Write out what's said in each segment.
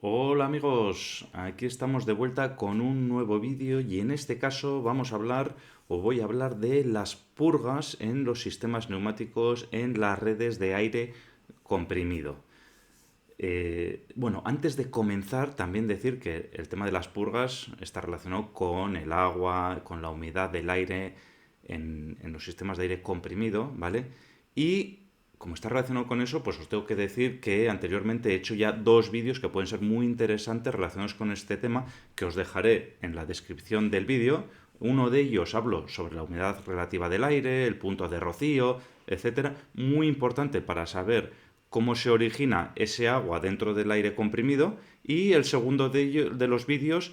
Hola amigos, aquí estamos de vuelta con un nuevo vídeo y en este caso vamos a hablar o voy a hablar de las purgas en los sistemas neumáticos en las redes de aire comprimido. Bueno, antes de comenzar, también decir que el tema de las purgas está relacionado con el agua, con la humedad del aire en los sistemas de aire comprimido, ¿vale? Y como está relacionado con eso, pues os tengo que decir que anteriormente he hecho ya dos vídeos que pueden ser muy interesantes relacionados con este tema, que os dejaré en la descripción del vídeo. Uno de ellos hablo sobre la humedad relativa del aire, el punto de rocío, etcétera. Muy importante para saber cómo se origina ese agua dentro del aire comprimido, y el segundo de los vídeos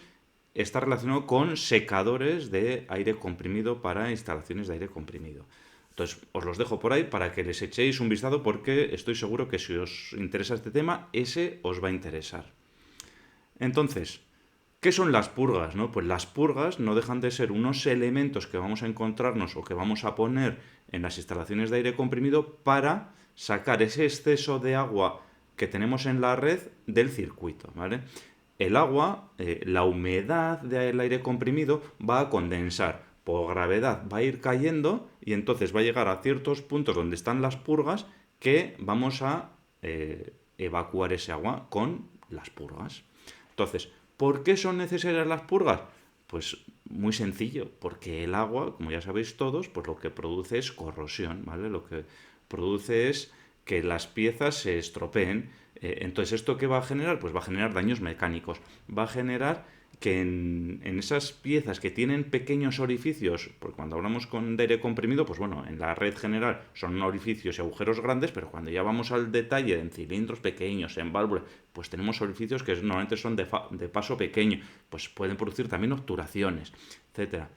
está relacionado con secadores de aire comprimido para instalaciones de aire comprimido. Entonces, os los dejo por ahí para que les echéis un vistazo porque estoy seguro que si os interesa este tema, ese os va a interesar. Entonces, ¿qué son las purgas? ¿No? Pues las purgas no dejan de ser unos elementos que vamos a encontrarnos o que vamos a poner en las instalaciones de aire comprimido para sacar ese exceso de agua que tenemos en la red del circuito, ¿vale? El agua, la humedad del aire comprimido va a condensar. Por gravedad va a ir cayendo y entonces va a llegar a ciertos puntos donde están las purgas que vamos a evacuar ese agua con las purgas. Entonces, ¿por qué son necesarias las purgas? Pues muy sencillo, porque el agua, como ya sabéis todos, pues lo que produce es corrosión, ¿vale? Lo que produce es que las piezas se estropeen. Entonces, ¿esto qué va a generar? Pues va a generar daños mecánicos. Va a generar que en esas piezas que tienen pequeños orificios, porque cuando hablamos de aire comprimido, pues bueno, en la red general son orificios y agujeros grandes, pero cuando ya vamos al detalle en cilindros pequeños, en válvulas, pues tenemos orificios que normalmente son de paso pequeño, pues pueden producir también obturaciones, etcétera.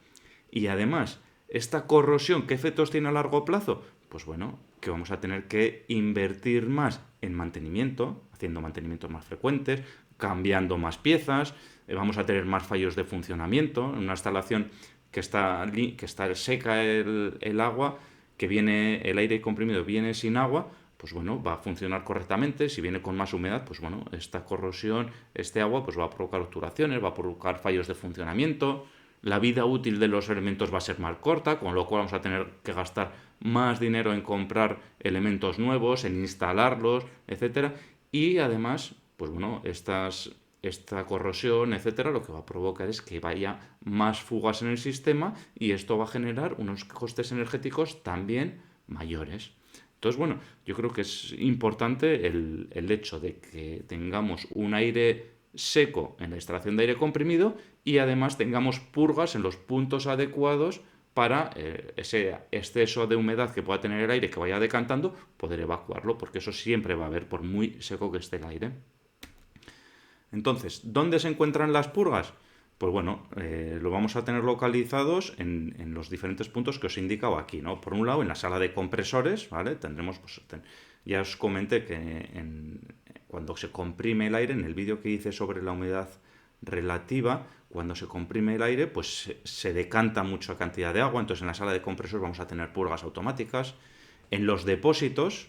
Y además, esta corrosión, ¿qué efectos tiene a largo plazo? Pues bueno, que vamos a tener que invertir más en mantenimiento, haciendo mantenimientos más frecuentes, cambiando más piezas, vamos a tener más fallos de funcionamiento. En una instalación que está seca el agua, que viene el aire comprimido, viene sin agua, pues bueno, va a funcionar correctamente. Si viene con más humedad, pues bueno, esta corrosión, este agua, pues va a provocar obturaciones, va a provocar fallos de funcionamiento. La vida útil de los elementos va a ser más corta, con lo cual vamos a tener que gastar más dinero en comprar elementos nuevos, en instalarlos, etcétera. Y además, pues bueno, esta corrosión, etcétera, lo que va a provocar es que vaya más fugas en el sistema y esto va a generar unos costes energéticos también mayores. Entonces, bueno, yo creo que es importante el hecho de que tengamos un aire seco en la extracción de aire comprimido y además tengamos purgas en los puntos adecuados para ese exceso de humedad que pueda tener el aire que vaya decantando, poder evacuarlo, porque eso siempre va a haber, por muy seco que esté el aire. Entonces, ¿dónde se encuentran las purgas? Pues bueno, lo vamos a tener localizados en los diferentes puntos que os he indicado aquí, ¿no? Por un lado, en la sala de compresores, ¿vale? Tendremos, pues, ya os comenté que cuando se comprime el aire, en el vídeo que hice sobre la humedad relativa, cuando se comprime el aire, pues se decanta mucha cantidad de agua, entonces en la sala de compresores vamos a tener purgas automáticas. En los depósitos,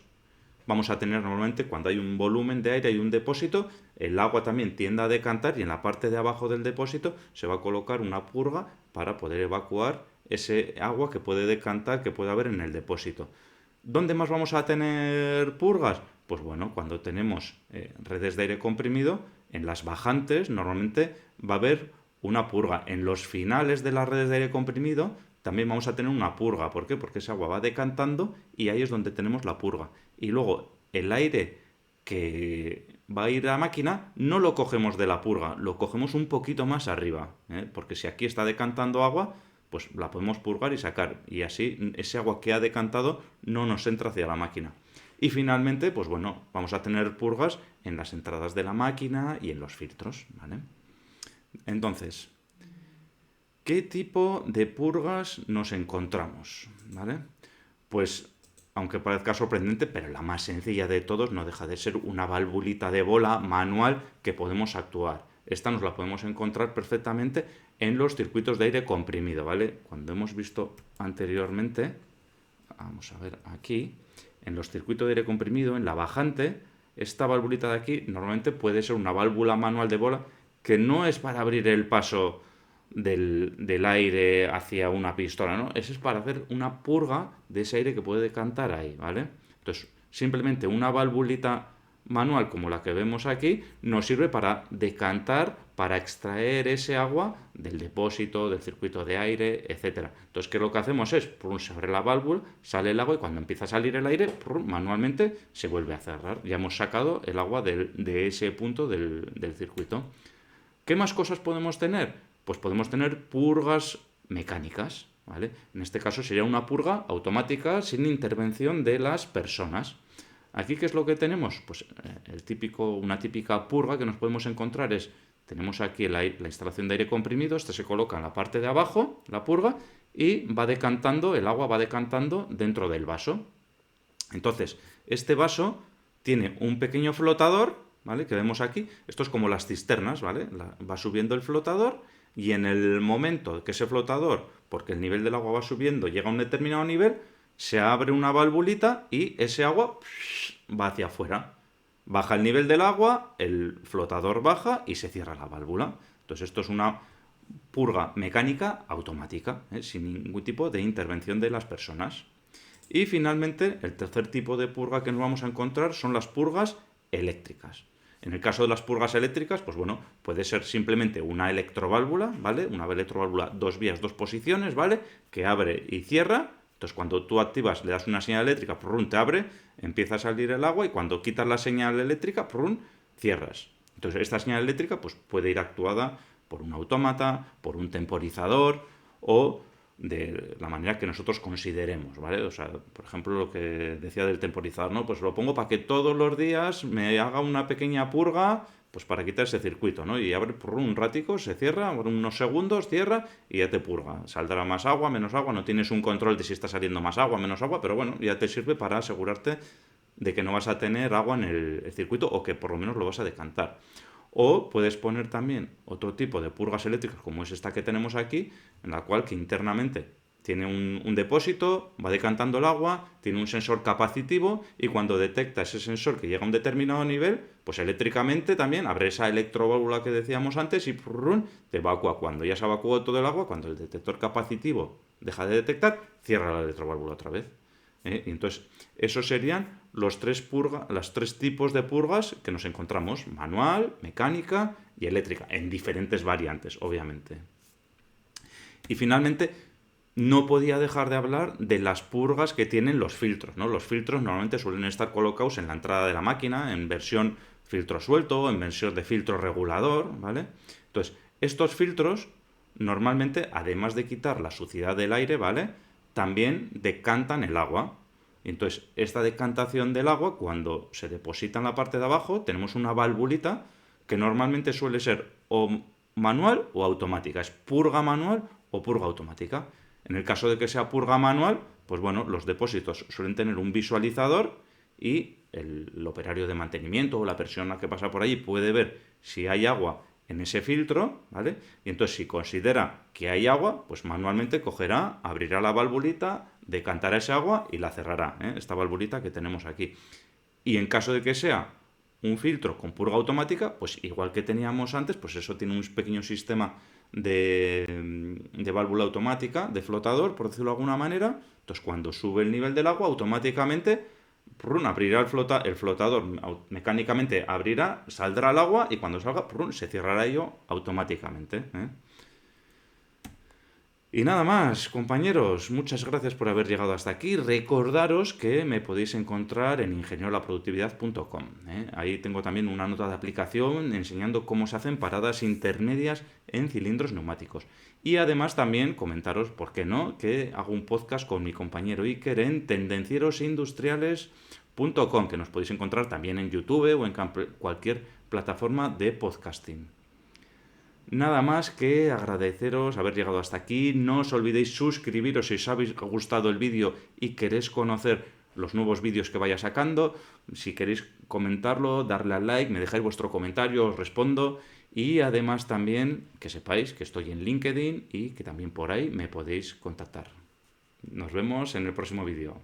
vamos a tener normalmente cuando hay un volumen de aire y un depósito, el agua también tiende a decantar y en la parte de abajo del depósito se va a colocar una purga para poder evacuar ese agua que puede decantar, que puede haber en el depósito. ¿Dónde más vamos a tener purgas? Pues bueno, cuando tenemos redes de aire comprimido, en las bajantes normalmente va a haber una purga. En los finales de las redes de aire comprimido también vamos a tener una purga. ¿Por qué? Porque ese agua va decantando y ahí es donde tenemos la purga. Y luego el aire que va a ir a la máquina no lo cogemos de la purga, lo cogemos un poquito más arriba, ¿eh? Porque si aquí está decantando agua, pues la podemos purgar y sacar. Y así ese agua que ha decantado no nos entra hacia la máquina. Y finalmente, pues bueno, vamos a tener purgas en las entradas de la máquina y en los filtros, ¿vale? Entonces, ¿qué tipo de purgas nos encontramos? ¿Vale? Pues, aunque parezca sorprendente, pero la más sencilla de todos no deja de ser una valvulita de bola manual que podemos actuar. Esta nos la podemos encontrar perfectamente en los circuitos de aire comprimido, ¿vale? Cuando hemos visto anteriormente, vamos a ver aquí, en los circuitos de aire comprimido, en la bajante, esta valvulita de aquí normalmente puede ser una válvula manual de bola que no es para abrir el paso del aire hacia una pistola, ¿no? Eso es para hacer una purga de ese aire que puede decantar ahí, ¿vale? Entonces, simplemente una valvulita manual como la que vemos aquí nos sirve para decantar, para extraer ese agua del depósito, del circuito de aire, etcétera. Entonces, ¿qué es lo que hacemos? Es, se abre la válvula, sale el agua y cuando empieza a salir el aire, manualmente se vuelve a cerrar. Ya hemos sacado el agua de ese punto del circuito. ¿Qué más cosas podemos tener? Pues podemos tener purgas mecánicas, ¿vale? En este caso sería una purga automática sin intervención de las personas. Aquí, ¿qué es lo que tenemos? Pues una típica purga que nos podemos encontrar es, tenemos aquí la instalación de aire comprimido, este se coloca en la parte de abajo, la purga, y va decantando, el agua va decantando dentro del vaso. Entonces, este vaso tiene un pequeño flotador, ¿vale? Que vemos aquí. Esto es como las cisternas, ¿vale? Va subiendo el flotador y en el momento que ese flotador, porque el nivel del agua va subiendo, llega a un determinado nivel, se abre una valvulita y ese agua va hacia afuera. Baja el nivel del agua, el flotador baja y se cierra la válvula. Entonces esto es una purga mecánica automática, sin ningún tipo de intervención de las personas. Y finalmente, el tercer tipo de purga que nos vamos a encontrar son las purgas eléctricas. En el caso de las purgas eléctricas, pues bueno, puede ser simplemente una electroválvula, ¿vale? Una electroválvula, dos vías, dos posiciones, ¿vale? Que abre y cierra. Entonces, cuando tú activas, le das una señal eléctrica, ¡prum!, te abre, empieza a salir el agua y cuando quitas la señal eléctrica, ¡prum!, cierras. Entonces, esta señal eléctrica pues, puede ir actuada por un autómata, por un temporizador o de la manera que nosotros consideremos, ¿vale? O sea, por ejemplo, lo que decía del temporizador, ¿no? Pues lo pongo para que todos los días me haga una pequeña purga, pues para quitar ese circuito, ¿no? Y abre por un ratico, se cierra, por unos segundos, cierra y ya te purga. Saldrá más agua, menos agua, no tienes un control de si está saliendo más agua, menos agua, pero bueno, ya te sirve para asegurarte de que no vas a tener agua en el circuito o que por lo menos lo vas a decantar. O puedes poner también otro tipo de purgas eléctricas, como es esta que tenemos aquí, en la cual que internamente tiene un depósito, va decantando el agua, tiene un sensor capacitivo y cuando detecta ese sensor que llega a un determinado nivel, pues eléctricamente también abre esa electroválvula que decíamos antes y te evacúa. Cuando ya se evacuó todo el agua, cuando el detector capacitivo deja de detectar, cierra la electroválvula otra vez. Y entonces, esos serían los las tres tipos de purgas que nos encontramos: manual, mecánica y eléctrica, en diferentes variantes, obviamente. Y finalmente, no podía dejar de hablar de las purgas que tienen los filtros, ¿no? Los filtros normalmente suelen estar colocados en la entrada de la máquina, en versión filtro suelto, en versión de filtro regulador, ¿vale? Entonces, estos filtros, normalmente, además de quitar la suciedad del aire, ¿vale?, también decantan el agua. Entonces, esta decantación del agua, cuando se deposita en la parte de abajo, tenemos una valvulita que normalmente suele ser o manual o automática. Es purga manual o purga automática. En el caso de que sea purga manual, pues bueno, los depósitos suelen tener un visualizador y el operario de mantenimiento o la persona que pasa por allí puede ver si hay agua en ese filtro, ¿vale? Y entonces si considera que hay agua, pues manualmente cogerá, abrirá la valvulita, decantará ese agua y la cerrará, esta valvulita que tenemos aquí. Y en caso de que sea un filtro con purga automática, pues igual que teníamos antes, pues eso tiene un pequeño sistema de válvula automática, de flotador, por decirlo de alguna manera. Entonces cuando sube el nivel del agua, automáticamente abrirá el flotador, mecánicamente abrirá, saldrá el agua y cuando salga, se cerrará ello automáticamente. Y nada más, compañeros, muchas gracias por haber llegado hasta aquí. Recordaros que me podéis encontrar en ingeniolaproductividad.com. Ahí tengo también una nota de aplicación enseñando cómo se hacen paradas intermedias en cilindros neumáticos. Y además también comentaros, ¿por qué no?, que hago un podcast con mi compañero Iker en tendencierosindustriales.com, que nos podéis encontrar también en YouTube o en cualquier plataforma de podcasting. Nada más que agradeceros haber llegado hasta aquí. No os olvidéis suscribiros si os ha gustado el vídeo y queréis conocer los nuevos vídeos que vaya sacando. Si queréis comentarlo, darle al like, me dejáis vuestro comentario, os respondo. Y además también que sepáis que estoy en LinkedIn y que también por ahí me podéis contactar. Nos vemos en el próximo vídeo.